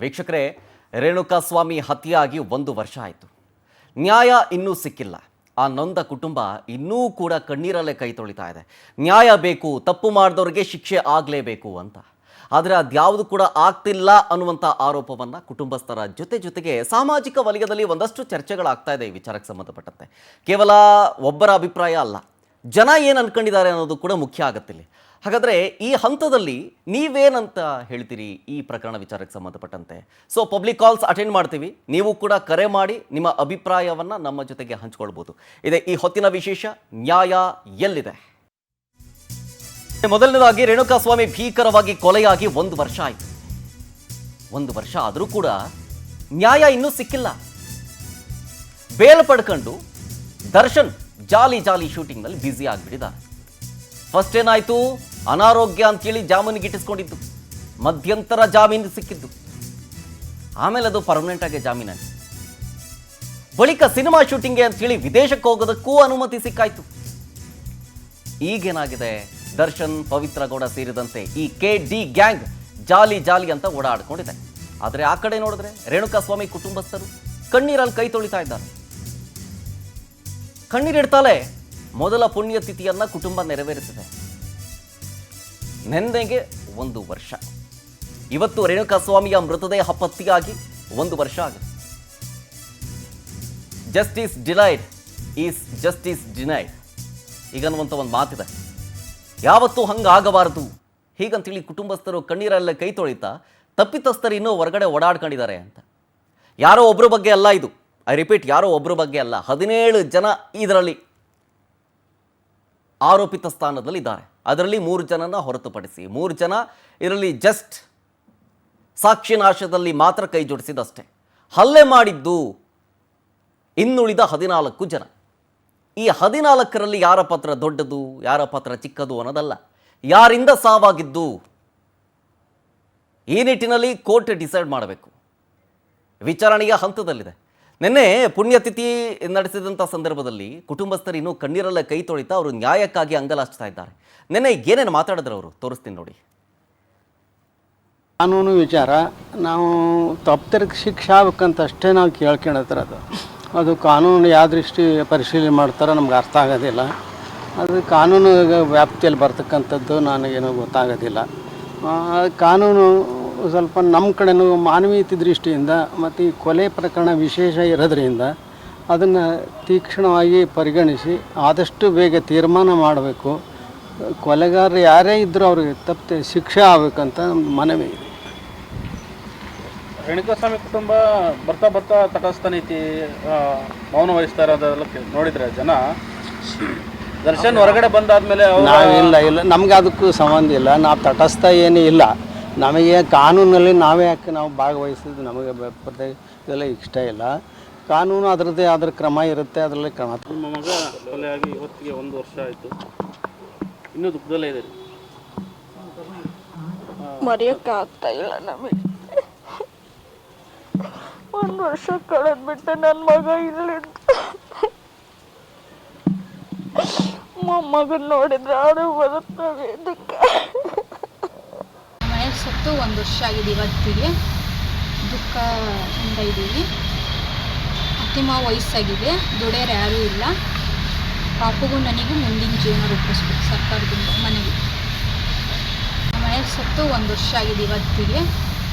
ವೀಕ್ಷಕರೇ, ರೇಣುಕಾಸ್ವಾಮಿ ಹತ್ಯೆಯಾಗಿ 1 ವರ್ಷ ಆಯಿತು. ನ್ಯಾಯ ಇನ್ನೂ ಸಿಕ್ಕಿಲ್ಲ. ಆ ನೊಂದ ಕುಟುಂಬ ಇನ್ನೂ ಕೂಡ ಕಣ್ಣೀರಲ್ಲೇ ಕೈ ತೊಳಿತಾ ಇದೆ. ನ್ಯಾಯ ಬೇಕು, ತಪ್ಪು ಮಾಡಿದವರಿಗೆ ಶಿಕ್ಷೆ ಆಗಲೇಬೇಕು ಅಂತ. ಆದರೆ ಅದ್ಯಾವುದು ಕೂಡ ಆಗ್ತಿಲ್ಲ ಅನ್ನುವಂಥ ಆರೋಪವನ್ನು ಕುಟುಂಬಸ್ಥರ ಜೊತೆಗೆ ಸಾಮಾಜಿಕ ವಲಯದಲ್ಲಿ ಒಂದಷ್ಟು ಚರ್ಚೆಗಳಾಗ್ತಾ ಇದೆ ಈ ವಿಚಾರಕ್ಕೆ ಸಂಬಂಧಪಟ್ಟಂತೆ. ಕೇವಲ ಒಬ್ಬರ ಅಭಿಪ್ರಾಯ ಅಲ್ಲ, ಜನ ಏನು ಅನ್ಕೊಂಡಿದ್ದಾರೆ ಅನ್ನೋದು ಕೂಡ ಮುಖ್ಯ ಆಗುತ್ತಿಲ್ಲಿ. ಹಾಗಾದರೆ ಈ ಹಂತದಲ್ಲಿ ನೀವೇನಂತ ಹೇಳ್ತೀರಿ ಈ ಪ್ರಕರಣ ವಿಚಾರಕ್ಕೆ ಸಂಬಂಧಪಟ್ಟಂತೆ? ಸೊ ಪಬ್ಲಿಕ್ ಕಾಲ್ಸ್ ಅಟೆಂಡ್ ಮಾಡ್ತೀವಿ, ನೀವು ಕೂಡ ಕರೆ ಮಾಡಿ ನಿಮ್ಮ ಅಭಿಪ್ರಾಯವನ್ನು ನಮ್ಮ ಜೊತೆಗೆ ಹಂಚ್ಕೊಳ್ಬೋದು. ಇದೆ ಈ ಹೊತ್ತಿನ ವಿಶೇಷ, ನ್ಯಾಯ ಎಲ್ಲಿದೆ? ಮೊದಲನೇದಾಗಿ, ರೇಣುಕಾಸ್ವಾಮಿ ಭೀಕರವಾಗಿ ಕೊಲೆಯಾಗಿ 1 ವರ್ಷ ಆಯಿತು. 1 ವರ್ಷ ಆದರೂ ಕೂಡ ನ್ಯಾಯ ಇನ್ನೂ ಸಿಕ್ಕಿಲ್ಲ. ಬೇಲ್ ಪಡ್ಕೊಂಡು ದರ್ಶನ್ ಜಾಲಿ ಶೂಟಿಂಗ್ನಲ್ಲಿ ಬ್ಯುಸಿ ಆಗಿಬಿಟ್ಟಿದ್ದಾರೆ. ಫಸ್ಟ್ ಏನಾಯಿತು, ಅನಾರೋಗ್ಯ ಅಂತೇಳಿ ಜಾಮೀನಿಗೆ ಇಟ್ಟಿಸ್ಕೊಂಡಿದ್ದು, ಮಧ್ಯಂತರ ಜಾಮೀನು ಸಿಕ್ಕಿದ್ದು, ಆಮೇಲೆ ಅದು ಪರ್ಮನೆಂಟ್ ಆಗಿ ಜಾಮೀನಾಗಿ, ಬಳಿಕ ಸಿನಿಮಾ ಶೂಟಿಂಗ್ಗೆ ಅಂತೇಳಿ ವಿದೇಶಕ್ಕೆ ಹೋಗೋದಕ್ಕೂ ಅನುಮತಿ ಸಿಕ್ಕಾಯ್ತು. ಈಗೇನಾಗಿದೆ, ದರ್ಶನ್, ಪವಿತ್ರ ಗೌಡ ಸೇರಿದಂತೆ ಈ KD ಗ್ಯಾಂಗ್ ಜಾಲಿ ಅಂತ ಓಡಾಡ್ಕೊಂಡಿದೆ. ಆದರೆ ಆ ಕಡೆ ನೋಡಿದ್ರೆ ರೇಣುಕಾಸ್ವಾಮಿ ಕುಟುಂಬಸ್ಥರು ಕಣ್ಣೀರಲ್ಲಿ ಕೈ ತೊಳಿತಾ ಇದ್ದಾರೆ. ಕಣ್ಣೀರಿಡ್ತಾಳೆ ಮೊದಲ ಪುಣ್ಯತಿಥಿಯನ್ನ ಕುಟುಂಬ ನೆರವೇರಿಸಿದೆ. ನೆನ್ನೆಗೆ 1 ವರ್ಷ. ಇವತ್ತು ರೇಣುಕಾಸ್ವಾಮಿಯ ಮೃತದೇಹ ಪತ್ತೆಯಾಗಿ 1 ವರ್ಷ ಆಗಿದೆ. Justice delayed is justice denied ಈಗನ್ನುವಂಥ ಒಂದು ಮಾತಿದೆ. ಯಾವತ್ತೂ ಹಂಗಾಗಬಾರದು ಹೀಗಂತೇಳಿ ಕುಟುಂಬಸ್ಥರು ಕಣ್ಣೀರಲ್ಲೇ ಕೈ ತೊಳಿತಾ ತಪ್ಪಿತಸ್ಥರು ಇನ್ನೂ ಹೊರಗಡೆ ಓಡಾಡ್ಕೊಂಡಿದ್ದಾರೆ ಅಂತ. ಯಾರೋ ಒಬ್ಬರ ಬಗ್ಗೆ ಅಲ್ಲ ಇದು, ಐ ರಿಪೀಟ್, ಯಾರೋ ಒಬ್ಬರ ಬಗ್ಗೆ ಅಲ್ಲ. 17 ಜನ ಇದರಲ್ಲಿ ಆರೋಪಿತ ಸ್ಥಾನದಲ್ಲಿದ್ದಾರೆ. ಅದರಲ್ಲಿ 3 ಜನನ ಹೊರತುಪಡಿಸಿ 3 ಜನ ಇದರಲ್ಲಿ ಜಸ್ಟ್ ಸಾಕ್ಷಿ ನಾಶದಲ್ಲಿ ಮಾತ್ರ ಕೈ ಜೋಡಿಸಿದಷ್ಟೇ. ಹಲ್ಲೆ ಮಾಡಿದ್ದು ಇನ್ನುಳಿದ 14 ಜನ. ಈ 14ರಲ್ಲಿ ಯಾರ ಪಾತ್ರ ದೊಡ್ಡದು, ಯಾರ ಪಾತ್ರ ಚಿಕ್ಕದು ಅನ್ನೋದಲ್ಲ, ಯಾರಿಂದ ಸಾವಾಗಿದ್ದು ಈ ನಿಟ್ಟಿನಲ್ಲಿ ಕೋರ್ಟ್ ಡಿಸೈಡ್ ಮಾಡಬೇಕು. ವಿಚಾರಣೆಯ ಹಂತದಲ್ಲಿದೆ. ನಿನ್ನೆ ಪುಣ್ಯತಿಥಿ ನಡೆಸಿದಂಥ ಸಂದರ್ಭದಲ್ಲಿ ಕುಟುಂಬಸ್ಥರು ಇನ್ನೂ ಕಣ್ಣೀರಲ್ಲೇ ಕೈ ತೊಳಿತಾ ಅವರು ನ್ಯಾಯಕ್ಕಾಗಿ ಅಂಗಲಾಚ್ತಾ ಇದ್ದಾರೆ. ನಿನ್ನೆ ಏನೇನು ಮಾತಾಡಿದ್ರು ಅವರು, ತೋರಿಸ್ತೀನಿ ನೋಡಿ. ಕಾನೂನು ವಿಚಾರ, ನಾವು ತಪ್ಪಿತರಿಗೆ ಶಿಕ್ಷೆ ಆಗ್ಬೇಕಂತ ಅಷ್ಟೇ ನಾವು ಕೇಳ್ಕೊಳತ್ರ. ಅದು ಕಾನೂನು ಯಾವ ದೃಷ್ಟಿ ಪರಿಶೀಲನೆ ಮಾಡ್ತಾರೋ ನಮ್ಗೆ ಅರ್ಥ ಆಗೋದಿಲ್ಲ. ಅದು ಕಾನೂನು ವ್ಯಾಪ್ತಿಯಲ್ಲಿ ಬರ್ತಕ್ಕಂಥದ್ದು ನನಗೇನು ಗೊತ್ತಾಗೋದಿಲ್ಲ. ಕಾನೂನು ಸ್ವಲ್ಪ ನಮ್ಮ ಕಡೆನೂ ಮಾನವೀಯತೆ ದೃಷ್ಟಿಯಿಂದ ಮತ್ತು ಈ ಕೊಲೆ ಪ್ರಕರಣ ವಿಶೇಷ ಇರೋದ್ರಿಂದ ಅದನ್ನು ತೀಕ್ಷ್ಣವಾಗಿ ಪರಿಗಣಿಸಿ ಆದಷ್ಟು ಬೇಗ ತೀರ್ಮಾನ ಮಾಡಬೇಕು. ಕೊಲೆಗಾರರು ಯಾರೇ ಇದ್ದರೂ ಅವ್ರಿಗೆ ತಪ್ಪದೆ ಶಿಕ್ಷೆ ಆಗಬೇಕಂತ ಮನವಿ ಇದೆ. ರೇಣುಕಾಸ್ವಾಮಿ ಕುಟುಂಬ ಬರ್ತಾ ತಟಸ್ಥ ನೀತಿ ಮೌನ ವಹಿಸ್ತಾ ಇರೋದೆಲ್ಲ ನೋಡಿದರೆ ಜನ, ದರ್ಶನ್ ಹೊರಗಡೆ ಬಂದಾದ್ಮೇಲೆ ಇಲ್ಲ ನಮ್ಗೆ ಅದಕ್ಕೂ ಸಂಬಂಧ ಇಲ್ಲ. ನಾವು ತಟಸ್ಥ ಏನೂ ಇಲ್ಲ. ನಮಗೆ ಕಾನೂನಲ್ಲಿ ನಾವೇ ಯಾಕೆ ನಾವು ಭಾಗವಹಿಸಿದ್ದು ನಮಗೆ ಇದೆಲ್ಲ ಇಷ್ಟ ಇಲ್ಲ. ಕಾನೂನು ಅದರದ್ದೇ ಅದರ ಕ್ರಮ ಇರುತ್ತೆ, ಅದರಲ್ಲಿ ಕ್ರಮ. ನಿಮ್ಮ ಮಗ ಕೊಲೆಯಾಗಿ ಇವತ್ತಿಗೆ 1 ವರ್ಷ ಆಯಿತು, ಇನ್ನೂ ದುಃಖದಲ್ಲೇ ಇದೆ. ಮರೆಯೋಕ್ಕಾಗ್ತಾ ಇಲ್ಲ ನಮಗೆ. 1 ವರ್ಷ ಕಳೆದ್ಬಿಟ್ಟೆ, ನನ್ನ ಮಗ ಇಲ್ಲಿ ಮೊಮ್ಮಗನ್ ನೋಡಿದ್ರೆ ಆರು ಬರುತ್ತವೆ. ಇದಕ್ಕೆ ಮನೆ ಸತ್ತು 1 ವರ್ಷ ಆಗಿದೆ. ಇವತ್ತಿಗೆ ದುಃಖದಿಂದ ಇದ್ದೀವಿ. ಅತ್ತಿಮ ವಯಸ್ಸಾಗಿದೆ, ದುಡಿಯೋರು ಯಾರೂ ಇಲ್ಲ. ಪಾಪಗೂ ನನಗೂ ಮುಂದಿನ ಜೀವನ ರೂಪಿಸ್ಬೇಕು ಸರ್ಕಾರದಿಂದ ಮನೆಗೆ. ಮನೆ ಸತ್ತು 1 ವರ್ಷ ಆಗಿದೆ. ಇವತ್ತಿಗೆ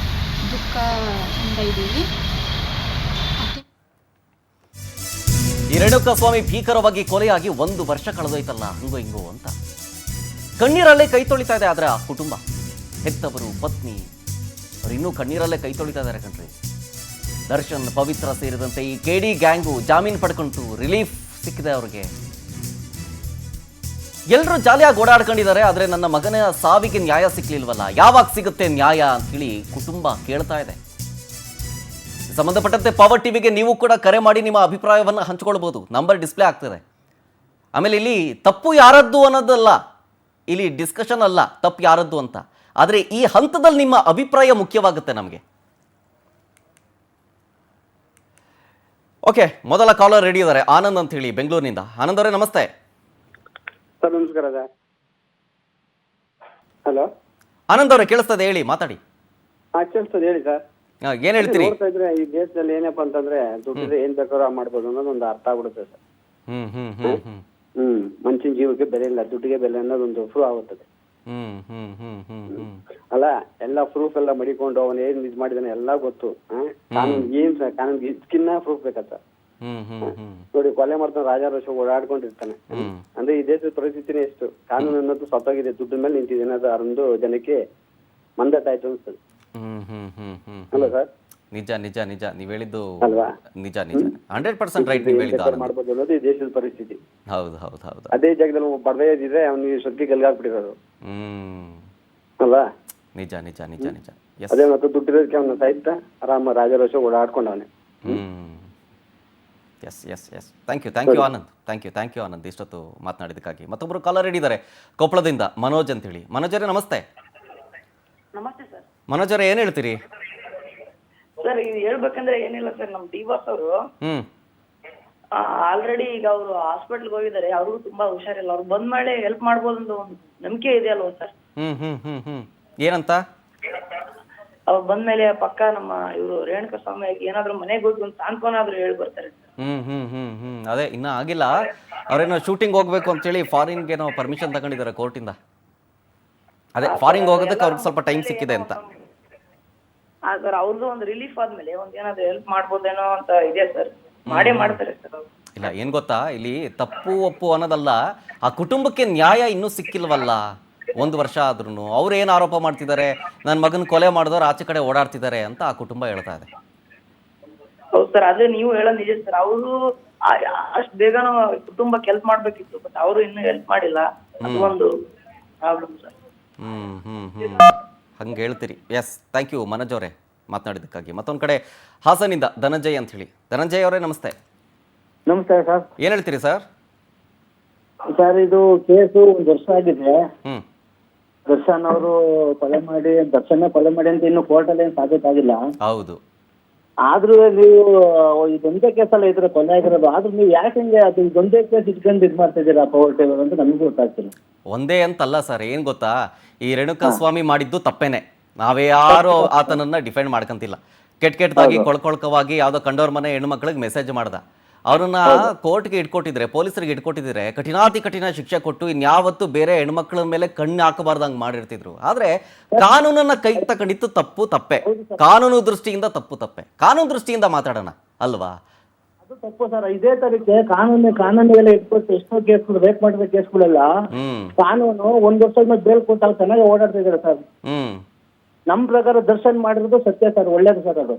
ದುಃಖದಿಂದ ಇದ್ದೀವಿ. ಈ ರೇಣುಕಾಸ್ವಾಮಿ ಭೀಕರವಾಗಿ ಕೊಲೆಯಾಗಿ 1 ವರ್ಷ ಕಳೆದೋಯ್ತಲ್ಲ, ಹಂಗೋ ಹಿಂಗೋ ಅಂತ ಕಣ್ಣೀರಲ್ಲೇ ಕೈ ತೊಳಿತಾ ಇದೆ. ಆದರೆ ಆ ಕುಟುಂಬ, ಹೆತ್ತವರು, ಪತ್ನಿ, ಅವರು ಇನ್ನೂ ಕಣ್ಣೀರಲ್ಲೇ ಕೈ ತೊಳಿತಾ ಇದ್ದಾರೆ ಕಣ್ರಿ. ದರ್ಶನ್, ಪವಿತ್ರ ಸೇರಿದಂತೆ ಈ KD ಗ್ಯಾಂಗು ಜಾಮೀನು ಪಡ್ಕೊಂತು, ರಿಲೀಫ್ ಸಿಕ್ಕಿದೆ ಅವ್ರಿಗೆ. ಎಲ್ಲರೂ ಜಾಲಿಯಾಗಿ ಓಡಾಡ್ಕೊಂಡಿದ್ದಾರೆ. ಆದರೆ ನನ್ನ ಮಗನ ಸಾವಿಗೆ ನ್ಯಾಯ ಸಿಕ್ಲಿಲ್ವಲ್ಲ, ಯಾವಾಗ ಸಿಗುತ್ತೆ ನ್ಯಾಯ ಅಂತೇಳಿ ಕುಟುಂಬ ಕೇಳ್ತಾ ಇದೆ. ಸಂಬಂಧಪಟ್ಟಂತೆ ಪವರ್ ಟಿವಿಗೆ ನೀವು ಕೂಡ ಕರೆ ಮಾಡಿ ನಿಮ್ಮ ಅಭಿಪ್ರಾಯವನ್ನು ಹಂಚಿಕೊಳ್ಬೋದು. ನಂಬರ್ ಡಿಸ್ಪ್ಲೇ ಆಗ್ತದೆ. ಆಮೇಲೆ ಇಲ್ಲಿ ತಪ್ಪು ಯಾರದ್ದು ಅನ್ನೋದಲ್ಲ, ಇಲ್ಲಿ ಡಿಸ್ಕಷನ್ ಅಲ್ಲ ತಪ್ಪು ಯಾರದ್ದು ಅಂತ. ಆದರೆ ಈ ಹಂತದಲ್ಲಿ ನಿಮ್ಮ ಅಭಿಪ್ರಾಯ ಮುಖ್ಯವಾಗುತ್ತೆ ನಮಗೆ. ಓಕೆ, ಮೊದಲ ಕಾಲರ್ ರೆಡಿ ಇದ್ದಾರೆ, ಆನಂದ್ ಅಂತ ಹೇಳಿ ಬೆಂಗಳೂರಿನಿಂದ. ಆನಂದ್ ಅವರೇ ನಮಸ್ತೆ. ಸರ್ ನಮಸ್ಕಾರ ಸರ್. ಹಲೋ ಆನಂದ್ ಅವರೇ ಕೇಳಿಸ್ತದೆ, ಹೇಳಿ, ಮಾತಾಡಿ. ಕೇಳಿಸ್ತದೆ, ಹೇಳಿ ಸರ್. ಏನ್ ಹೇಳ್ತೀರಿ? ನೋಡ್ತಾ ಇದ್ರೆ ಈ ದೇಶದಲ್ಲಿ ಏನಪ್ಪಾ ಅಂತಂದ್ರೆ ದುಡ್ಡಿದ್ರೆ ಏನ್ ಬೇಕಾದ್ರೂ ಮಾಡ್ಬೋದು ಅನ್ನೋದು ಒಂದು ಅರ್ಥ ಆಗ್ಬಿಡುತ್ತೆ ಸರ್. ಮನುಷ್ಯನ ಜೀವಕ್ಕೆ ಬೆಲೆ ಇಲ್ಲ, ದುಡ್ಡಿಗೆ ಬೆಲೆ ಅನ್ನೋದೊಂದು ಪ್ರೂವ್ ಆಗುತ್ತದೆ. ಅಲ್ಲ, ಎಲ್ಲ ಪ್ರೂಫ್ ಎಲ್ಲ ಮಡಿಕೊಂಡು ಅವನ್ ಏನ್ ಇದ್ ಮಾಡಿದಾನೆ ಎಲ್ಲ ಗೊತ್ತು. ಕಾನೂನು ಏನ್ ಕಾನೂನು ಇದಕ್ಕಿನ್ನ ಪ್ರೂಫ್ ಬೇಕತ್ತ. ನೋಡಿ, ಕೊಲೆ ಮಾಡ್ತಾನೆ, ರಾಜಾರೋಷ ಓಡಾಡ್ಕೊಂಡಿರ್ತಾನೆ. ಅಂದ್ರೆ ಈ ದೇಶದ ಪರಿಸ್ಥಿತಿನೇ ಎಷ್ಟು, ಕಾನೂನು ಅನ್ನೋದು ಸತ್ತೋಗಿದೆ, ದುಡ್ಡ ಮೇಲೆ ನಿಂತಿದೆ ಅನ್ನೋದು ಅದೊಂದು ಜನಕ್ಕೆ ಮಂದಟ್ಟಾಯ್ತು ಅನ್ಸ್ತದೆ. ಅಲ್ಲ ಸರ್? ನಿಜ ನಿಜ ನಿಜ, ನೀವ್ ಹೇಳಿದ್ದು ಅಲ್ವಾ? ನಿಜ ನಿಜ, 100% ರೈಟ್ ನೀವ್ ಹೇಳಿದ್ದು. ಮಾಡ್ಬೋದು ಅನ್ನೋದು ಈ ದೇಶದ ಪರಿಸ್ಥಿತಿ. ಹೌದು ಹೌದು ಹೌದು. ಅದೇ ಜಾಗದಲ್ಲಿ ಬಡವೆ ಇದ್ರೆ ಅವ್ನಿಗೆ ಸೊಕ್ಕೆ ಗಲ್ಗಾಕ್ಬಿಟ್ಟಿರೋದು ಅಲ್ವಾ? ನಿಜ ನಿಜ ನಿಜ ನಿಜ. ಅದೇ ಮತ್ತೆ ದುಡ್ಡಿರೋದಕ್ಕೆ ಅವನ ಸಾಹಿತ್ಯ ಆರಾಮ ರಾಜರೋಷ ಓಡಾಡ್ಕೊಂಡವನೆ. Yes yes yes, thank you Anand, thank you Anand ಇಷ್ಟೊತ್ತು ಮಾತನಾಡಿದಕ್ಕಾಗಿ. ಮತ್ತೊಬ್ಬರು ಕಾಲರ್ ಹಿಡಿದ್ದಾರೆ ಕೊಪ್ಪಳದಿಂದ, ಮನೋಜ್ ಅಂತ ಹೇಳಿ. ಮನೋಜರೇ ನಮಸ್ತೆ. ನಮಸ್ತೆ ಸರ್. ಮನೋಜರೇ ಏನ್ ಹೇಳ್ತೀರಿ? ಸರ್, ಇದು ಹೇಳ್ಬೇಕಂದ್ರೆ ಏನಿಲ್ಲ ಸರ್, ನಮ್ ಡಿವಾಸ್ ಅವರು ಆಲ್ರೆಡಿ ಈಗ ಅವರು ಹಾಸ್ಪಿಟಲ್ಗೆ ಹೋಗಿದ್ದಾರೆ, ಅವ್ರಿಗೂ ತುಂಬಾ ಹುಷಾರಿಲ್ಲ, ಅವ್ರು ಬಂದ್ ಮಾಡಿ ಹೆಲ್ಪ್ ಮಾಡ್ಬೋದು ಅಂತ ಒಂದು ನಂಬಿಕೆ ಇದೆ ಅಲ್ವಾ ಸರ್? ಏನಂತ? ಅವ್ರು ಬಂದ್ಮೇಲೆ ಪಕ್ಕ ನಮ್ಮ ಇವರು ರೇಣುಕಾ ಸ್ವಾಮಿ ಏನಾದ್ರು ಮನೆಗೆ ಹೋಗಿ ಒಂದು ಸಾಂತ್ವನಾದ್ರು ಹೇಳಿ ಬರ್ತಾರೆ. ಅದೇ ಇನ್ನ ಆಗಿಲ್ಲ, ಅವ್ರೇನೋ ಶೂಟಿಂಗ್ ಹೋಗ್ಬೇಕು ಅಂತೇಳಿ ಫಾರಿನ್ಗೆ ಏನೋ ಪರ್ಮಿಷನ್ ತಗೊಂಡಿದ್ದಾರೆ ಕೋರ್ಟಿಂದ. ಅದೇ ಫಾರಿನ್ ಹೋಗೋದಕ್ಕೆ ಅವ್ರಿಗೆ ಸ್ವಲ್ಪ ಟೈಮ್ ಸಿಕ್ಕಿದೆ ಅಂತ. ಸರ್, ಅವ್ರದ್ದು ಒಂದು ರಿಲೀಫ್ ಆದ್ಮೇಲೆ ಒಂದ್ ಏನಾದ್ರು ಹೆಲ್ಪ್ ಮಾಡ್ಬೋದೇನೋ ಅಂತ ಇದೆ ಸರ್, ಮಾಡೇ ಮಾಡ್ತಾರೆ ಸರ್. ಇಲ್ಲ, ಏನ್ ಗೊತ್ತಾ, ಇಲ್ಲಿ ತಪ್ಪು ಒಪ್ಪು ಅನ್ನೋದಲ್ಲ, ಆ ಕುಟುಂಬಕ್ಕೆ ನ್ಯಾಯ ಇನ್ನೂ ಸಿಕ್ಕಿಲ್ವಲ್ಲ. 1 ವರ್ಷ ಆದ್ರೂ ಅವ್ರು ಏನು ಆರೋಪ ಮಾಡ್ತಿದ್ದಾರೆ, ನನ್ನ ಮಗನ ಕೊಲೆ ಮಾಡಿದವ್ರು ಆಚೆ ಕಡೆ ಓಡಾಡ್ತಿದ್ದಾರೆ ಅಂತ ಆ ಕುಟುಂಬ ಹೇಳ್ತಾ ಇದೆ. ಹೌದು ಸರ್, ಅದೇ ನೀವು ಹೇಳೋದು ನಿಜ ಸರ್. ಅವರು ಅಷ್ಟು ಬೇಗನ ಕುಟುಂಬಕ್ಕೆ ಹೆಲ್ಪ್ ಮಾಡ್ಬೇಕಿತ್ತು, ಬಟ್ ಅವರು ಇನ್ನೂ ಹೆಲ್ಪ್ ಮಾಡಿಲ್ಲ, ಅದು ಒಂದು ಪ್ರಾಬ್ಲಮ್ ಸರ್. ಹಂಗೆ ಹೇಳ್ತೀರಿ. ಎಸ್, ಥ್ಯಾಂಕ್ ಯು ಮನೋಜ್ ಅವರೇ ಮಾತನಾಡಿದ್ದಕ್ಕಾಗಿ. ಮತ್ತೊಂದು ಕಡೆ ಹಾಸನಿಂದ ಧನಂಜಯ್ ಅಂತ ಹೇಳಿ. ಧನಂಜಯ್ ಅವರೇ ನಮಸ್ತೆ. ನಮಸ್ಕಾರ ಸರ್. ಏನ್ ಹೇಳ್ತೀರಿ ಸರ್? ಸರ್, ಇದು ಕೇಸು 1 ವರ್ಷ ಆಗಿದೆ. ದರ್ಶನ್ ಅವರು ಕೊಲೆ ಮಾಡಿ ಅಂತ ಇನ್ನು ಕೋರ್ಟಲ್ಲಿ ಏನು ಸಾಬೀತಾಗಿಲ್ಲ. ಹೌದು. ಆದ್ರೂ ನೀವು ಇದೊಂದೇ ಕೇಸಲ್ಲ ಇದ್ರೆ ಕೊಲೆ ಆಗಿರೋದು, ಆದ್ರೂ ನೀವು ಯಾಕೆ ಅದು ಇದೊಂದೇ ಕೇಸ್ ಇಟ್ಕೊಂಡು ಇದು ಮಾಡ್ತಾ ಇದ್ದೀರಾ ಕೋರ್ಟ್ ಅಂತ ನಮಗೂ ಗೊತ್ತಾಗ್ತಿಲ್ಲ. ಒಂದೇ ಅಂತಲ್ಲ ಸರ್, ಏನ್ ಗೊತ್ತಾ, ಈ ರೇಣುಕಾ ಸ್ವಾಮಿ ಮಾಡಿದ್ದು ತಪ್ಪೇನೆ. ನಾವೇ ಯಾರು ಆತನನ್ನ ಡಿಫೆಂಡ್ ಮಾಡ್ಕಂತಿಲ್ಲ. ಕೆಟ್ಟದಾಗಿ ಕೊಳ್ಕೊಳ್ಕವಾಗಿ ಯಾವ್ದೋ ಕಂಡೋರ್ ಮನೆ ಹೆಣ್ಮಕ್ಳಿಗೆ ಮೆಸೇಜ್ ಮಾಡ್ದ, ಅವ್ರನ್ನ ಕೋರ್ಟ್ಗೆ ಇಟ್ಕೊಟ್ಟಿದ್ರೆ, ಪೊಲೀಸರಿಗೆ ಇಟ್ಕೊಟ್ಟಿದ್ರೆ ಕಠಿಣಾತಿ ಕಠಿಣ ಶಿಕ್ಷೆ ಕೊಟ್ಟು ಇನ್ಯಾವತ್ತು ಬೇರೆ ಹೆಣ್ಮಕ್ಳ ಮೇಲೆ ಕಣ್ಣು ಹಾಕಬಾರ್ದಂಗೆ ಮಾಡಿರ್ತಿದ್ರು. ಆದ್ರೆ ಕಾನೂನನ್ನ ಕೈ ತಗೊಂಡಿತ್ತು ತಪ್ಪೇ. ಕಾನೂನು ದೃಷ್ಟಿಯಿಂದ ತಪ್ಪೆ. ಕಾನೂನು ದೃಷ್ಟಿಯಿಂದ ಮಾತಾಡೋಣ ಅಲ್ವಾ? ಅದು ತಪ್ಪು ಸರ್. ಇದೇ ತರಕ್ಕೆ ಕಾನೂನಿಗೆಲ್ಲ ಇಟ್ಕೊಟ್ಟು ಎಷ್ಟೋ ಕೇಸ್ಗಳು, ರೇಪ್ ಮಾಡಿದ ಕೇಸ್ಗಳೆಲ್ಲ ಕಾನೂನು 1 ವರ್ಷದ ಮೇಲೆ ಬೇಲ್ ಕೊಟ್ಟು ಚೆನ್ನಾಗಿ ಓಡಾಡ್ತಾ ಇದಾರೆ ಸರ್. ನಮ್ ಪ್ರಕಾರ ದರ್ಶನ್ ಮಾಡಿರೋದು ಸತ್ಯ ಸರ್, ಒಳ್ಳೇದು ಸರ್ ಅದು.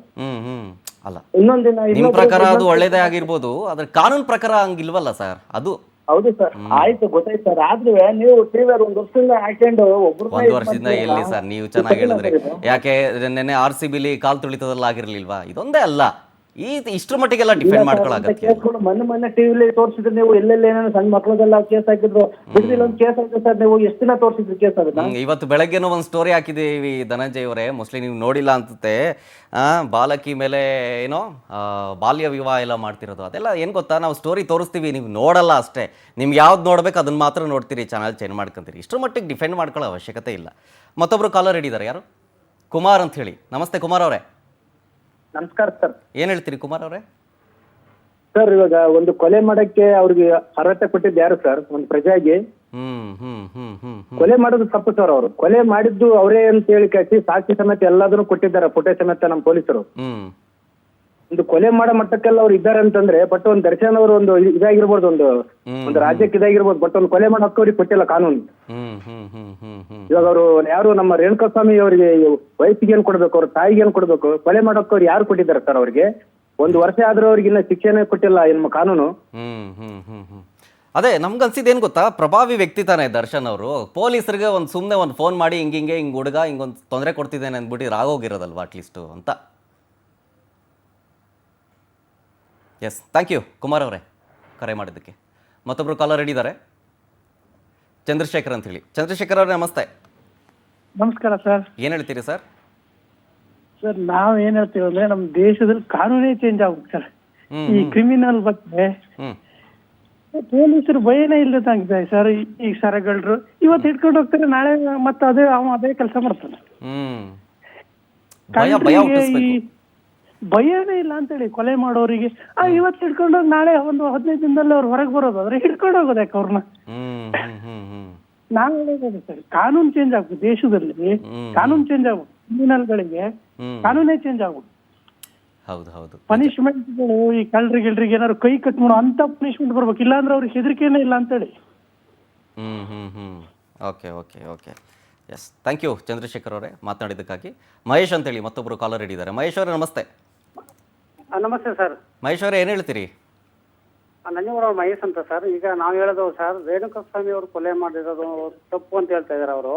ಅಲ್ಲ, ಇನ್ನೊಂದಿನ ನಿಮ್ ಪ್ರಕಾರ ಅದು ಒಳ್ಳೇದೇ ಆಗಿರ್ಬೋದು, ಆದ್ರೆ ಕಾನೂನು ಪ್ರಕಾರ ಹಂಗಿಲ್ವಲ್ಲ ಸರ್ ಅದು. ಹೌದು ಸರ್, ಆಯ್ತು ಗೊತ್ತಾಯ್ತು ಸರ್. ಆದ್ರೆ ನೀವು ಟಿವಿಯರ್ 1 ವರ್ಷದಿಂದ ಹಾಕೊಂಡು 1 ವರ್ಷದಿಂದ ಎಲ್ಲಿ ಸರ್ ನೀವು ಚೆನ್ನಾಗಿ ಹೇಳಿದ್ರೆ? ಯಾಕೆ ನೆನ್ನೆ RCBಲಿ ಕಾಲ್ ತುಳಿತದಲ್ಲ ಆಗಿರ್ಲಿಲ್ವಾ? ಇದೊಂದೇ ಅಲ್ಲ, ಇಷ್ಟರ ಮಟ್ಟಿಗೆಲ್ಲ ಡಿಫೆಂಡ್ ಮಾಡ್ಕೊಳಕ್ಕೆ ಮೊನ್ನೆ ಟಿವಿಲಿ ತೋರಿಸಿದ್ರೆ ನೀವು ಎಲ್ಲೆಲ್ಲ ಏನೇನು ಸಣ್ಣ ಮಕ್ಳದೆಲ್ಲ ಕೇಸ್ ಹಾಕಿದ್ರು, ಬಿಡದಿಲ್ಲ ಒಂದು ಕೇಸ್ ಹಾಕಿದ್ರು ಸರ್. ನೀವು ಎಷ್ಟು ದಿನ ತೋರಿಸಿದ್ರು ಕೇಸ್ ಅದನ್ನ? ಇವತ್ತು ಬೆಳಗ್ಗೆನೂ ಒಂದು ಸ್ಟೋರಿ ಹಾಕಿದ್ದೀವಿ ಧನಂಜಯ್ ಅವರೇ, ಮೋಸ್ಟ್ಲಿ ನೀವು ನೋಡಿಲ್ಲ ಅನ್ಸುತ್ತೆ. ಬಾಲಕಿ ಮೇಲೆ ಏನೋ ಬಾಲ್ಯ ವಿವಾಹ ಎಲ್ಲ ಮಾಡ್ತಿರೋದು, ಅದೆಲ್ಲ ಏನು ಗೊತ್ತಾ, ನಾವು ಸ್ಟೋರಿ ತೋರಿಸ್ತೀವಿ, ನೀವು ನೋಡಲ್ಲ ಅಷ್ಟೇ. ನಿಮ್ಗೆ ಯಾವ್ದು ನೋಡ್ಬೇಕು ಅದನ್ನ ಮಾತ್ರ ನೋಡ್ತೀರಿ, ಚಾನಲ್ ಚೇಂಜ್ ಮಾಡ್ಕೊಂತೀರಿ. ಇಷ್ಟರ ಮಟ್ಟಿಗೆ ಡಿಫೆಂಡ್ ಮಾಡ್ಕೊಳ್ಳೋ ಅವಶ್ಯಕತೆ ಇಲ್ಲ. ಮತ್ತೊಬ್ರು ಕಾಲರ್ ಹಿಡಿದಾರೆ, ಯಾರು? ಕುಮಾರ್ ಅಂತ ಹೇಳಿ. ನಮಸ್ತೆ ಕುಮಾರ್ ಅವರೇ. ನಮಸ್ಕಾರ ಸರ್. ಏನ್ ಹೇಳ್ತೀರಿ ಕುಮಾರ್ ಅವರೇ? ಸರ್, ಇವಾಗ ಒಂದು ಕೊಲೆ ಮಾಡಕ್ಕೆ ಅವ್ರಿಗೆ ಅರ್ಹತೆ ಕೊಟ್ಟಿದ್ದು ಯಾರು ಸರ್? ಒಂದು ಪ್ರಜೆಗೆ ಕೊಲೆ ಮಾಡೋದು ತಪ್ಪು ಸರ್. ಅವರು ಕೊಲೆ ಮಾಡಿದ್ದು ಅವರೇ ಅಂತ ಹೇಳಿ ಕಟ್ಟಿ ಸಾಕ್ಷಿ ಸಮೇತ ಎಲ್ಲದನ್ನು ಕೊಟ್ಟಿದ್ದಾರೆ, ಫೋಟೋ ಸಮೇತ ನಮ್ಮ ಪೊಲೀಸರು. ಒಂದು ಕೊಲೆ ಮಾಡೋ ಮಟ್ಟಕ್ಕೆಲ್ಲ ಅವ್ರು ಇದ್ದಾರೆ ಅಂತಂದ್ರೆ, ಬಟ್ ಒಂದು ದರ್ಶನ್ ಅವರು ಒಂದು ಇದಾಗಿರ್ಬೋದು, ಒಂದು ರಾಜ್ಯಕ್ಕೆ ಇದಾಗಿರ್ಬೋದು, ಬಟ್ ಒಂದು ಕೊಲೆ ಮಾಡೋ ಹಕ್ಕು ಅವ್ರಿಗೆ ಕೊಟ್ಟಿಲ್ಲ ಕಾನೂನು. ಇವಾಗ ಅವರು ಯಾರು ನಮ್ಮ ರೇಣುಕಾ ಸ್ವಾಮಿ ಅವರಿಗೆ ವಯಸ್ಸಿಗೆ ಏನ್ ಕೊಡ್ಬೇಕು, ಅವ್ರ ತಾಯಿಗೆ ಏನ್ ಕೊಡ್ಬೇಕು, ಕೊಲೆ ಮಾಡೋಕೆ ಅವ್ರು ಯಾರು ಕೊಟ್ಟಿದ್ದಾರೆ ಸರ್? ಅವ್ರಿಗೆ 1 ವರ್ಷ ಆದ್ರೂ ಅವ್ರಿಗೆ ಇನ್ನ ಶಿಕ್ಷೆನೇ ಕೊಟ್ಟಿಲ್ಲ ನಮ್ಮ ಕಾನೂನು. ಅದೇ ನಮ್ಗನ್ಸಿದ್ ಏನ್ ಗೊತ್ತಾ, ಪ್ರಭಾವಿ ವ್ಯಕ್ತಿ ತಾನೆ ದರ್ಶನ್ ಅವರು. ಪೊಲೀಸರಿಗೆ ಸುಮ್ಮನೆ ಒಂದು ಫೋನ್ ಮಾಡಿ ಹಿಂಗೆ ಹುಡುಗ ಹಿಂಗೊಂದು ತೊಂದರೆ ಕೊಡ್ತಿದ್ದೇನೆ ಅಂದ್ಬಿಟ್ಟು ಆಗೋಗಿರೋದಲ್ವಾ ಅಟ್ಲೀಸ್ಟ್ ಅಂತ. ಎಸ್, ಥ್ಯಾಂಕ್ ಯು ಕುಮಾರ್ ಅವರೇ ಕರೆ ಮಾಡಿದ್ದಕ್ಕೆ. ಮತ್ತೊಬ್ರು ಕಾಲರ್ ಹಿಡಿದಾರೆ, ಚಂದ್ರಶೇಖರ್ ಅಂತ ಹೇಳಿ. ಚಂದ್ರಶೇಖರ್ ಅವರೇ ನಮಸ್ತೆ. ನಮಸ್ಕಾರ ಸರ್. ಏನ್ ಹೇಳ್ತೀರಿ ಸರ್? ಸರ್, ನಾವ್ ಏನ್ ಹೇಳ್ತೀವಿ ಅಂದ್ರೆ, ನಮ್ ದೇಶದಲ್ಲಿ ಕಾನೂನೇ ಚೇಂಜ್ ಆಗ್ಬೇಕು ಸರ್. ಈ ಕ್ರಿಮಿನಲ್ ಬಗ್ಗೆ ಪೊಲೀಸರು ಭಯನೇ ಇಲ್ಲದಂಗಿದೆ ಸರ್. ಈ ಸರಗಳರು ಇವತ್ತು ಇಟ್ಕೊಂಡು ಹೋಗ್ತಾರೆ, ನಾಳೆ ಮತ್ತೆ ಅದೇ ಕೆಲಸ ಮಾಡ್ತಾನೆ. ಭಯನೇ ಇಲ್ಲ ಅಂತೇಳಿ ಕೊಲೆ ಮಾಡೋರಿಗೆ ಇವತ್ತು ಹಿಡ್ಕೊಂಡೋಗಿ ನಾಳೆ ಒಂದು 15 ದಿನದಲ್ಲಿ ಅವ್ರು ಹೊರಗೆ ಬರೋದಾದ್ರೆ ಹಿಡ್ಕೊಂಡು ಹೋಗೋದು ಯಾಕೆ ಅವ್ರನ್ನ? ನಾನು ಹೇಳೋದು ಸರ್, ಕಾನೂನು ಚೇಂಜ್ ಆಗ್ಬೇಕು ದೇಶದಲ್ಲಿ, ಕಾನೂನು ಚೇಂಜ್ ಆಗ್ಬೇಕು, ಕ್ರಿಮಿನಲ್ಗಳಿಗೆ ಕಾನೂನೇ ಚೇಂಜ್ ಆಗ್ಬೇಕು. ಹೌದು ಹೌದು. ಪನಿಷ್ಮೆಂಟ್ಗಳು ಈ ಕಳ್ಳರಿಗೆ ಏನಾದ್ರು ಕೈ ಕಟ್ ಮಾಡೋ ಅಂತ ಪನಿಷ್ಮೆಂಟ್ ಬರ್ಬೇಕು, ಇಲ್ಲಾಂದ್ರೆ ಅವ್ರಿಗೆ ಹೆದರಿಕೆನೇ ಇಲ್ಲ ಅಂತೇಳಿ. Okay okay okay, yes, thank you Chandrashekhar ಅವರೇ ಮಾತನಾಡಿದ್ದಕ್ಕಾಗಿ. ಮಹೇಶ್ ಅಂತೇಳಿ ಮತ್ತೊಬ್ಬರು ಕಾಲರ್ ಇದ್ದಾರೆ. ಮಹೇಶ್ ಅವರೇ ನಮಸ್ತೆ. ನಮಸ್ತೆ ಸರ್. ಮಹೇಶ್ ಅವರೇ ಏನು ಹೇಳ್ತೀರಿ? ನಂಜನಗೂಡ ಮಹೇಶ್ ಅಂತ ಸರ್. ಈಗ ನಾವು ಹೇಳೋದು ಸರ್, ರೇಣುಕಾಸ್ವಾಮಿ ಅವರು ಕೊಲೆ ಮಾಡಿರೋದು ತಪ್ಪು ಅಂತ ಹೇಳ್ತಾ ಇದಾರೆ ಅವರು.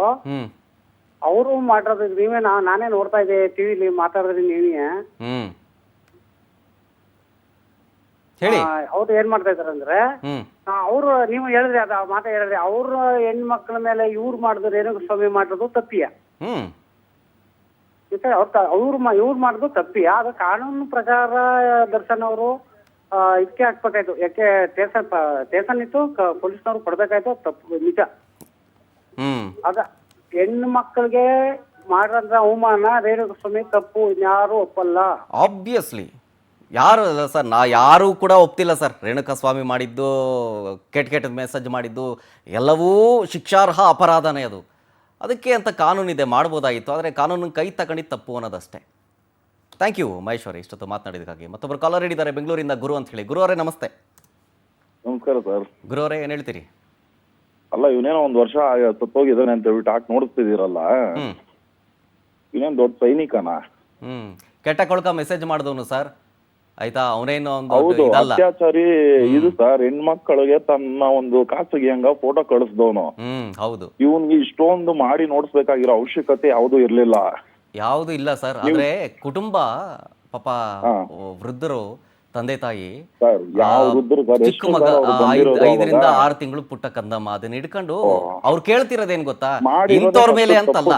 ಅವರು ಮಾಡಿರೋದು ನೀವೇ ನಾನೇ ನೋಡ್ತಾ ಇದ್ದೆ ಟಿವಿಲಿ ಮಾತಾಡಿದ್ರಿ ನೀವೇ. ಹೇಳಿ. ಅವ್ರು ಏನ್ ಮಾಡ್ತಾ ಇದಾರೆ ಅಂದ್ರೆ, ಅವ್ರು ನೀವು ಹೇಳಿದ್ರಿ ಅದ ಮಾತಾ ಹೇಳಿದ್ರಿ, ಅವ್ರ ಹೆಣ್ಮಕ್ಳ ಮೇಲೆ ಇವ್ರು ಮಾಡಿದ್ರು ರೇಣುಕಾಸ್ವಾಮಿ ಮಾಡಿರೋದು ತಪ್ಪಿಯ ಇವ್ರು ಮಾಡಿದ್ರು ತಪ್ಪಿಯ. ಅದು ಕಾನೂನು ಪ್ರಕಾರ ದರ್ಶನ್ ಅವರು ಇದಕ್ಕೆ ಹಾಕ್ಬೇಕಾಯ್ತು. ಯಾಕೆ ಸ್ಟೇಷನ್ ಇತ್ತು, ಪೊಲೀಸ್ನವ್ರು ಕೊಡ್ಬೇಕಾಯ್ತು. ತಪ್ಪು ನಿಜ. ಅದ ಹೆಣ್ಣು ಮಕ್ಕಳಿಗೆ ಮಾಡಿರಂತ ಅವಮಾನ ರೇಣುಕಾಸ್ವಾಮಿ ತಪ್ಪು, ಯಾರು ಒಪ್ಪಲ್ಲ. ಆಬ್ವಿಯಸ್ಲಿ ಯಾರು ಅಲ್ಲ ಸರ್, ಯಾರೂ ಕೂಡ ಒಪ್ತಿಲ್ಲ ಸರ್. ರೇಣುಕಾಸ್ವಾಮಿ ಮಾಡಿದ್ದು, ಕೆಟ್ಟ ಮೆಸೇಜ್ ಮಾಡಿದ್ದು ಎಲ್ಲವೂ ಶಿಕ್ಷಾರ್ಹ ಅಪರಾಧನೇ ಅದು. ಅದಕ್ಕೆ ಅಂತ ಕಾನೂನಿದೆ, ಮಾಡ್ಬೋದಾಗಿತ್ತು. ಆದರೆ ಕಾನೂನು ಕೈ ತಗೊಂಡಿದ್ದು ತಪ್ಪು ಅನ್ನೋದಷ್ಟೇ. ಥ್ಯಾಂಕ್ ಯು ಮಹೇಶ್ವರಿ ಇಷ್ಟೊತ್ತು ಮಾತನಾಡಿದಕ್ಕಾಗಿ. ಮತ್ತೊಬ್ಬರು ಕಾಲರ್ ಹಿಡಿದ್ದಾರೆ ಬೆಂಗಳೂರಿಂದ, ಗುರು ಅಂತ ಹೇಳಿ. ಗುರು ಅವರೇ ನಮಸ್ತೆ. ನಮಸ್ಕಾರ ಸರ್. ಗುರು ಅವರೇ ಏನು ಹೇಳ್ತೀರಿ? ಅಲ್ಲ, ಇವನೇನೋ 1 ವರ್ಷ ಸತ್ತೋಗಿದ್ದಾನೆ ಅಂತ ಹೇಳ್ಬಿಟ್ಟು ಹಾಕಿ ನೋಡಿಸ್ತಿದ್ದೀರಲ್ಲ, ಇವನೇನು ದೊಡ್ಡ ಸೈನಿಕನ? ಕೆಟ್ಟ ಕೊಳ್ಕ ಮೆಸೇಜ್ ಮಾಡಿದವನು ಸರ್, ಆಯ್ತಾ? ಅವನೇನು ಹೌದು, ಅತ್ಯಾಚಾರಿ ಇದು ಸರ್. ಹೆಣ್ಮಕ್ಳಿಗೆ ತನ್ನ ಒಂದು ಖಾಸಗಿ ಹಂಗ ಫೋಟೋ ಕಳಿಸ್ದವನು. ಹೌದು. ಇವನ್ಗೆ ಇಷ್ಟೊಂದು ಮಾಡಿ ನೋಡಿಸ್ಬೇಕಾಗಿರೋ ಅವಶ್ಯಕತೆ ಯಾವ್ದು ಇರ್ಲಿಲ್ಲ. ಯಾವುದು ಇಲ್ಲ ಸರ್. ಆದ್ರೆ ಕುಟುಂಬ ಪಾಪ, ವೃದ್ಧರು, ತಂದೆ ತಾಯಿ, ಚಿಕ್ಕ ಮಗ 5 ರಿಂದ 6 ತಿಂಗಳು ಪುಟ್ಟ ಕಂದಮ್ಮ, ಅದನ್ನ ಹಿಡ್ಕೊಂಡು ಅವ್ರು ಕೇಳ್ತಿರೋದೇನ್ ಗೊತ್ತಾ? ಇಂಥವ್ರ ಮೇಲೆ ಅಂತಲ್ಲ,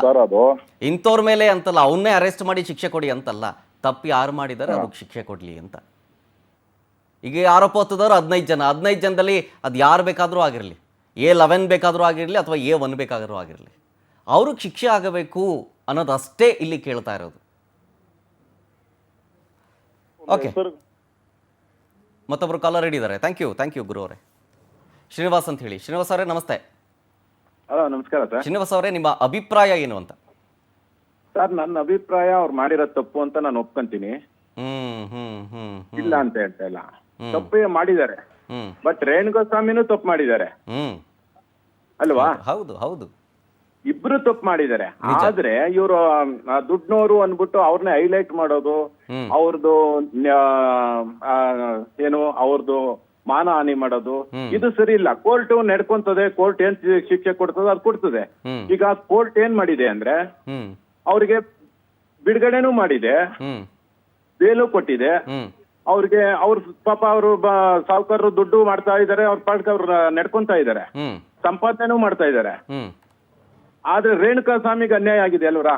ಇಂಥವ್ರ ಮೇಲೆ ಅಂತಲ್ಲ, ಅವನ್ನೇ ಅರೆಸ್ಟ್ ಮಾಡಿ ಶಿಕ್ಷೆ ಕೊಡಿ ಅಂತಲ್ಲ. ತಪ್ಪು ಯಾರು ಮಾಡಿದಾರೆ ಅದಕ್ಕೆ ಶಿಕ್ಷೆ ಕೊಡ್ಲಿ ಅಂತ. ಈಗ ಆರೋಪ ಹೊತ್ತದವ್ರು 15 ಜನದಲ್ಲಿ ಅದು ಯಾರು ಬೇಕಾದ್ರೂ ಆಗಿರಲಿ, A11 ಬೇಕಾದ್ರೂ ಆಗಿರಲಿ ಅಥವಾ A1 ಬೇಕಾದ್ರೂ ಆಗಿರಲಿ, ಅವ್ರಿಗೆ ಶಿಕ್ಷೆ ಆಗಬೇಕು ಅನ್ನೋದಷ್ಟೇ ಇಲ್ಲಿ ಕೇಳ್ತಾ ಇರೋದು. ಓಕೆ, ಮತ್ತೊಬ್ರು ಕಾಲರ್ ಹಿಡಿದ್ದಾರೆ. ಥ್ಯಾಂಕ್ ಯು ಗುರು ಅವರೇ. ಶ್ರೀನಿವಾಸ್ ಅಂತ ಹೇಳಿ. ಶ್ರೀನಿವಾಸ್ ಅವರೇ ನಮಸ್ತೆ. ಹಲೋ, ನಮಸ್ಕಾರ ಸರ್. ಶ್ರೀನಿವಾಸ್ ಅವರೇ, ನಿಮ್ಮ ಅಭಿಪ್ರಾಯ ಏನು ಅಂತ? ಸರ್, ನನ್ನ ಅಭಿಪ್ರಾಯ ಅವ್ರು ಮಾಡಿರೋ ತಪ್ಪು ಅಂತ ನಾನು ಒಪ್ಕೊಂತೀನಿ. ಇಲ್ಲ ಅಂತ ಹೇಳ್ತಾ ಇಲ್ಲ, ತಪ್ಪೇ ಮಾಡಿದ್ದಾರೆ. ಬಟ್ ರೇಣುಕಾಸ್ವಾಮಿನೂ ತಪ್ಪು ಮಾಡಿದ್ದಾರೆ ಅಲ್ವಾ? ಹೌದು ಹೌದು, ಇಬ್ರು ತಪ್ಪು ಮಾಡಿದ್ದಾರೆ. ಆದ್ರೆ ಇವರು ದುಡ್ನೋರು ಅನ್ಬಿಟ್ಟು ಅವ್ರನ್ನೇ ಹೈಲೈಟ್ ಮಾಡೋದು, ಅವ್ರದ್ದು ಏನು ಅವ್ರದ್ದು ಮಾನ ಹಾನಿ ಮಾಡೋದು, ಇದು ಸರಿ ಇಲ್ಲ. ಕೋರ್ಟ್ ನಡ್ಕೊಂತದೆ, ಕೋರ್ಟ್ ಏನ್ ಶಿಕ್ಷೆ ಕೊಡ್ತದೆ ಅದು ಕೊಡ್ತದೆ. ಈಗ ಕೋರ್ಟ್ ಏನ್ ಮಾಡಿದೆ ಅಂದ್ರೆ, ಅವ್ರಿಗೆ ಬಿಡುಗಡೆನೂ ಮಾಡಿದೆ, ಬೇಲು ಕೊಟ್ಟಿದೆ. ಅವ್ರಿಗೆ ಪಾಪ ಅವರು ಸಾಹುಕಾರರು ದುಡ್ಡು ಮಾಡ್ತಾ ಇದಾರೆ, ಅವ್ರ ಪಾಡ್ಕ ಅವ್ರು ನಡ್ಕೊಂತ ಇದಾರೆ, ಸಂಪಾದನೆನೂ ಮಾಡ್ತಾ ಇದಾರೆ. ಆದ್ರೆ ರೇಣುಕಾಸ್ವಾಮಿಗೆ ಅನ್ಯಾಯ ಆಗಿದೆ ಅಲ್ವರಾ?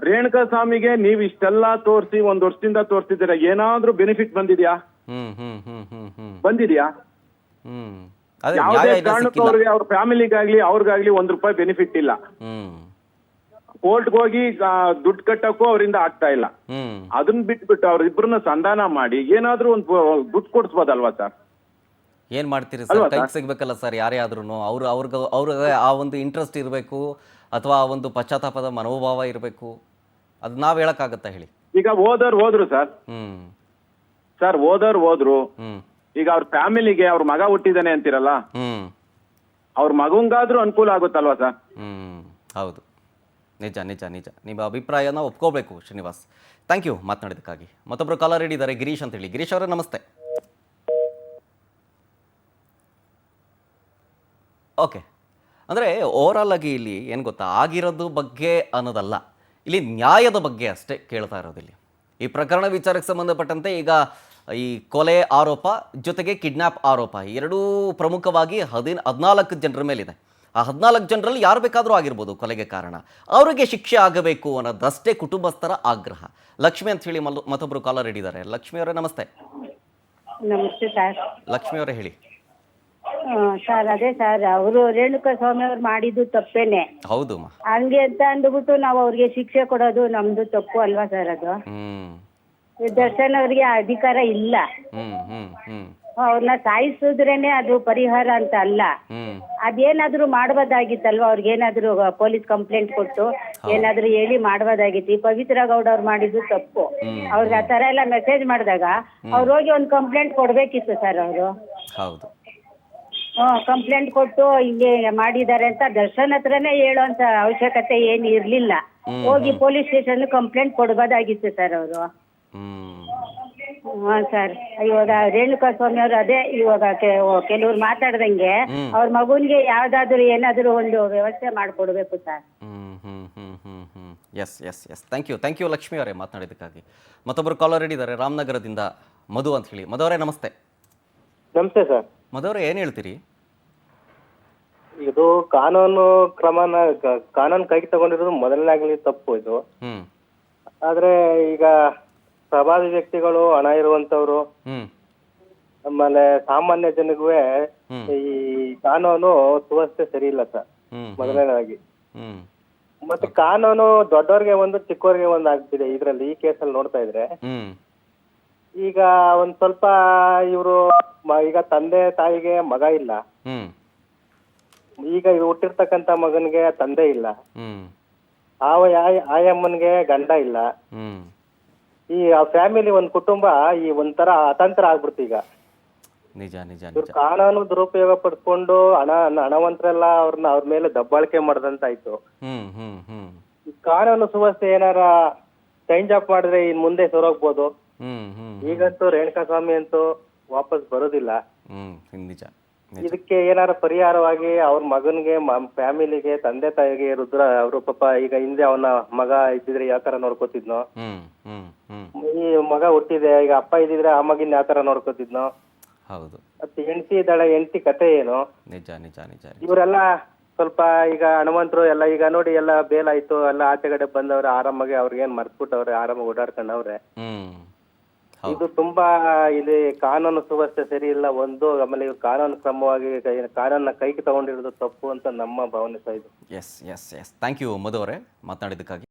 ರೇಣುಕಾಸ್ವಾಮಿಗೆ ನೀವ್ ಇಷ್ಟೆಲ್ಲಾ ತೋರಿಸಿ 1 ವರ್ಷದಿಂದ ತೋರಿಸ್ತಿದ್ದೀರಾ, ಏನಾದ್ರೂ ಬೆನಿಫಿಟ್ ಬಂದಿದ್ಯಾ? ಬಂದಿದ್ಯಾ? ಯಾವುದೇ ಕಾರಣಕ್ಕೂ ಅವ್ರಿಗೆ, ಅವ್ರ ಫ್ಯಾಮಿಲಿಗಾಗ್ಲಿ ಅವ್ರಿಗಾಗ್ಲಿ 1 ರೂಪಾಯಿ ಬೆನಿಫಿಟ್ ಇಲ್ಲ. ಕೋರ್ಟ್ಗೆ ಹೋಗಿ ದುಡ್ಡು ಕಟ್ಟಕ್ಕೂ ಅವರಿಂದ ಆಗ್ತಾ ಇಲ್ಲ. ಅದನ್ನ ಬಿಟ್ಬಿಟ್ಟು ಅವ್ರಿಬ್ರನ್ನ ಸಂಧಾನ ಮಾಡಿ ಏನಾದ್ರೂ ಒಂದು ದುಡ್ಡು ಕೊಡ್ಸ್ಬೋದಲ್ವಾ ಸರ್? ಏನ್ ಮಾಡ್ತೀರಿ ಸರ್? ಕೈಗೆ ಸಿಗ್ಬೇಕಲ್ಲ ಸರ್ ಯಾರೇ ಆದ್ರೂ. ಅವ್ರಿಗೆ ಆ ಒಂದು ಇಂಟ್ರೆಸ್ಟ್ ಇರಬೇಕು, ಅಥವಾ ಆ ಒಂದು ಪಶ್ಚಾತ್ತಾಪದ ಮನೋಭಾವ ಇರಬೇಕು. ಅದು ನಾವ್ ಹೇಳಕ್ಕಾಗತ್ತಾ ಹೇಳಿ? ಈಗ ಹೋದ್ರು ಸರ್, ಹೋದ್ರು. ಈಗ ಅವ್ರ ಫ್ಯಾಮಿಲಿಗೆ ಅವ್ರ ಮಗ ಹುಟ್ಟಿದಾನೆ ಅಂತಿರಲ್ಲ, ಅವ್ರ ಮಗಂಗಾದ್ರೂ ಅನುಕೂಲ ಆಗುತ್ತಲ್ವಾ ಸರ್? ಹೌದು, ನಿಜ. ನಿಮ್ಮ ಅಭಿಪ್ರಾಯನ ಒಪ್ಕೋಬೇಕು ಶ್ರೀನಿವಾಸ್. ಥ್ಯಾಂಕ್ ಯು ಮಾತನಾಡಿದಕ್ಕಾಗಿ. ಮತ್ತೊಬ್ರು ಕಾಲರ್ ಹಿಡಿದ್ದಾರೆ, ಗಿರೀಶ್ ಅಂತ ಹೇಳಿ. ಗಿರೀಶ್ ಅವರೇ ನಮಸ್ತೆ. ಓಕೆ, ಅಂದರೆ ಓವರಾಲ್ ಆಗಿ ಇಲ್ಲಿ ಏನು ಗೊತ್ತಾ, ಆಗಿರೋದು ಬಗ್ಗೆ ಅನ್ನೋದಲ್ಲ, ಇಲ್ಲಿ ನ್ಯಾಯದ ಬಗ್ಗೆ ಅಷ್ಟೇ ಕೇಳ್ತಾ ಇರೋದಿಲ್ಲಿ. ಈ ಪ್ರಕರಣ ವಿಚಾರಕ್ಕೆ ಸಂಬಂಧಪಟ್ಟಂತೆ ಈಗ ಈ ಕೊಲೆ ಆರೋಪ ಜೊತೆಗೆ ಕಿಡ್ನ್ಯಾಪ್ ಆರೋಪ ಎರಡೂ ಪ್ರಮುಖವಾಗಿ 14 ಜನರ ಮೇಲಿದೆ. ಆ 14 ಜನರಲ್ಲಿ ಯಾರು ಬೇಕಾದರೂ ಆಗಿರ್ಬೋದು ಕೊಲೆಗೆ ಕಾರಣ. ಅವರಿಗೆ ಶಿಕ್ಷೆ ಆಗಬೇಕು ಅನ್ನೋದಷ್ಟೇ ಕುಟುಂಬಸ್ಥರ ಆಗ್ರಹ. ಲಕ್ಷ್ಮಿ ಅಂತ ಹೇಳಿ ಮತ್ತೊಬ್ಬರು ಕಾಲರ್ ಹಿಡಿದ್ದಾರೆ. ಲಕ್ಷ್ಮಿ ಅವರೇ ನಮಸ್ತೆ. ನಮಸ್ತೆ ಸರ್. ಲಕ್ಷ್ಮಿ ಅವರೇ ಹೇಳಿ. ಸರ್, ಅದೇ ಸರ್, ಅವರು ರೇಣುಕಾಸ್ವಾಮಿ ಅವ್ರು ಮಾಡಿದ್ದು ತಪ್ಪೇನೆ. ಹೌದು, ಹಂಗೆ ಅಂತ ಅಂದ್ಬಿಟ್ಟು ನಾವು ಅವ್ರಿಗೆ ಶಿಕ್ಷೆ ಕೊಡೋದು ನಮ್ದು ತಪ್ಪು ಅಲ್ವಾ ಸರ್? ಅದು ದರ್ಶನ್ ಅವ್ರಿಗೆ ಆ ಅಧಿಕಾರ ಇಲ್ಲ. ಹ್ಮ್ ಹ್ಮ್ ಹ್ಮ್ ಅವ್ರನ್ನ ಸಾಯಿಸಿದ್ರೇನೆ ಅದು ಪರಿಹಾರ ಅಂತ ಅಲ್ಲ. ಹ್ಮ್ ಅದೇನಾದ್ರೂ ಮಾಡ್ಬೋದಾಗಿತ್ತಲ್ವಾ, ಅವ್ರಿಗೇನಾದ್ರೂ ಪೊಲೀಸ್ ಕಂಪ್ಲೇಂಟ್ ಕೊಟ್ಟು ಏನಾದ್ರೂ ಹೇಳಿ ಮಾಡ್ಬೋದಾಗಿತ್ತು. ಈ ಪವಿತ್ರ ಗೌಡ ಅವ್ರು ಮಾಡಿದ್ದು ತಪ್ಪು. ಅವ್ರಿಗೆ ಆ ತರ ಎಲ್ಲ ಮೆಸೇಜ್ ಮಾಡಿದಾಗ ಅವ್ರು ಹೋಗಿ ಒಂದು ಕಂಪ್ಲೇಂಟ್ ಕೊಡ್ಬೇಕಿತ್ತು ಸರ್. ಅವರು ಹೌದು. ಕಂಪ್ಲೇಂಟ್ ಕೊಟ್ಟು ಹಿಂಗೆ ಮಾಡಿದ್ದಾರೆ ಅಂತ ದರ್ಶನ್ ಹತ್ರನೇ ಹೇಳೋಂತ ಅವಶ್ಯಕತೆ ಏನು ಇರ್ಲಿಲ್ಲ. ಹೋಗಿ ಪೊಲೀಸ್ ಸ್ಟೇಷನ್ ಕಂಪ್ಲೇಂಟ್ ಕೊಡ್ಬೋದಾಗಿತ್ತು ಸರ್ ಅವರು. ಹಾ ಸರ್, ಇವಾಗ ರೇಣುಕಾ ಸ್ವಾಮಿ ಅವರು ಅದೇ ಇವಾಗ ಕೆಲವ್ರು ಮಾತಾಡ್ದಂಗೆ ಅವ್ರ ಮಗುನ್ಗೆ ಯಾವ್ದಾದ್ರು ಏನಾದ್ರು ಒಂದು ವ್ಯವಸ್ಥೆ ಮಾಡ್ಕೊಡ್ಬೇಕು sir. Yes yes yes thank you Lakshmi ಅವರೇ ಮಾತನಾಡಿದ್ದಕ್ಕಾಗಿ. ಮತ್ತೊಬ್ಬರು ಕಾಲರ್ ಇದ್ದಾರೆ ರಾಮನಗರದಿಂದ, ಮಧು ಅಂತ ಹೇಳಿ. ಮಧು ಅವರೇ ನಮಸ್ತೆ. ನಮಸ್ತೆ ಸರ್. ಮಧು ಅವರೇ ಏನು ಹೇಳ್ತೀರಿ? ಇದು ಕಾನೂನು ಕೈಗೆ ತಗೊಂಡಿರೋದು ಮೊದಲನೇ ತಪ್ಪು ಇದು. ಆದ್ರೆ ಈಗ ಪ್ರಭಾವಿ ವ್ಯಕ್ತಿಗಳು, ಹಣ ಇರುವಂತವ್ರು, ಆಮೇಲೆ ಸಾಮಾನ್ಯ ಜನಗೂ ಈ ಕಾನೂನು ಸುವ್ಯವಸ್ಥೆ ಸರಿ ಇಲ್ಲ ಸರ್ ಮೊದಲನೇದಾಗಿ. ಮತ್ತೆ ಕಾನೂನು ದೊಡ್ಡವ್ರಿಗೆ ಒಂದು ಚಿಕ್ಕವ್ರಿಗೆ ಒಂದು ಆಗ್ತಿದೆ ಇದ್ರಲ್ಲಿ, ಈ ಕೇಸಲ್ಲಿ ನೋಡ್ತಾ ಇದ್ರೆ. ಈಗ ಒಂದ್ ಸ್ವಲ್ಪ ಇವರು ಈಗ ತಂದೆ ತಾಯಿಗೆ ಮಗ ಇಲ್ಲ, ಈಗ ಹುಟ್ಟಿರ್ತಕ್ಕಂತ ಮಗನ್ಗೆ ತಂದೆ ಇಲ್ಲ, ಆಯಮ್ಮನ್ಗೆ ಗಂಡ ಇಲ್ಲ. ಈ ಫ್ಯಾಮಿಲಿ ಒಂದ್ ಕುಟುಂಬ ಈ ಒಂಥರ ಅತಂತ್ರ ಆಗ್ಬಿಡ್ತು ಈಗ. ನಿಜ ನಿಜ ಇವ್ರು ಕಾನೂನು ದುರುಪಯೋಗ ಪಡ್ಕೊಂಡು ಹಣವಂತರೆಲ್ಲ ಅವ್ರ ಮೇಲೆ ದಬ್ಬಾಳಿಕೆ ಮಾಡ್ದಂತಾಯ್ತು. ಈ ಕಾನೂನು ಸುವ್ಯವಸ್ಥೆ ಏನಾರ ಚೇಂಜ್ ಅಪ್ ಮಾಡಿದ್ರೆ ಇನ್ ಮುಂದೆ ಸರೋಗ್ಬೋದು. ಈಗಂತೂ ರೇಣುಕಾ ಸ್ವಾಮಿ ಅಂತೂ ವಾಪಸ್ ಬರೋದಿಲ್ಲ. ನಿಜ. ಇದಕ್ಕೆ ಏನಾರ ಪರಿಹಾರವಾಗಿ ಅವ್ರ ಮಗನ್ಗೆ, ಫ್ಯಾಮಿಲಿಗೆ, ತಂದೆ ತಾಯಿಗೆ, ರುದ್ರ ಅವರು ಪಾಪ ಈಗ ಹಿಂದೆ ಅವನ ಮಗ ಇದ್ದಿದ್ರೆ ಯಾವ ತರ ನೋಡ್ಕೋತಿದ್ನೋ, ಈ ಮಗ ಹುಟ್ಟಿದೆ ಈಗ ಅಪ್ಪ ಇದ್ದಿದ್ರೆ ಆ ಮಗಿನ ಯಾವ ತರ ನೋಡ್ಕೋತಿದ್ನೋ. ಹೌದು. ಮತ್ತೆ ಹೆಂಡತಿ ಇದ್ದಾಳೆ, ಹೆಂಡತಿ ಕತೆ ಏನು? ನಿಜ ನಿಜ ನಿಜ. ಇವರೆಲ್ಲ ಸ್ವಲ್ಪ ಈಗ ಹಣವಂತರು ಎಲ್ಲ ಈಗ ನೋಡಿ ಎಲ್ಲ ಬೇಲಾಯ್ತು, ಎಲ್ಲ ಆಚೆಗಡೆ ಬಂದವ್ರೆ, ಆರಾಮಾಗಿ ಅವ್ರಿಗೇನ್ ಮರ್ತ್ಬಿಟ್ಟವ್ರೆ, ಆರಾಮಾಗಿ ಓಡಾಡ್ಕೊಂಡವ್ರೆ. ಇದು ತುಂಬಾ ಇಲ್ಲಿ ಕಾನೂನು ಸುವ್ಯವಸ್ಥೆ ಸರಿ ಇಲ್ಲ ಒಂದು. ಆಮೇಲೆ ಇವ್ರು ಕಾನೂನು ಕ್ರಮವಾಗಿ ಕಾನೂನ ಕೈಗೆ ತಗೊಂಡಿರೋದು ತಪ್ಪು ಅಂತ ನಮ್ಮ ಭಾವನೆ ಸಹ ಇದು. Yes yes yes thank you Madhu ಅವರೇ ಮಾತನಾಡಿದ್ದಕ್ಕಾಗಿ.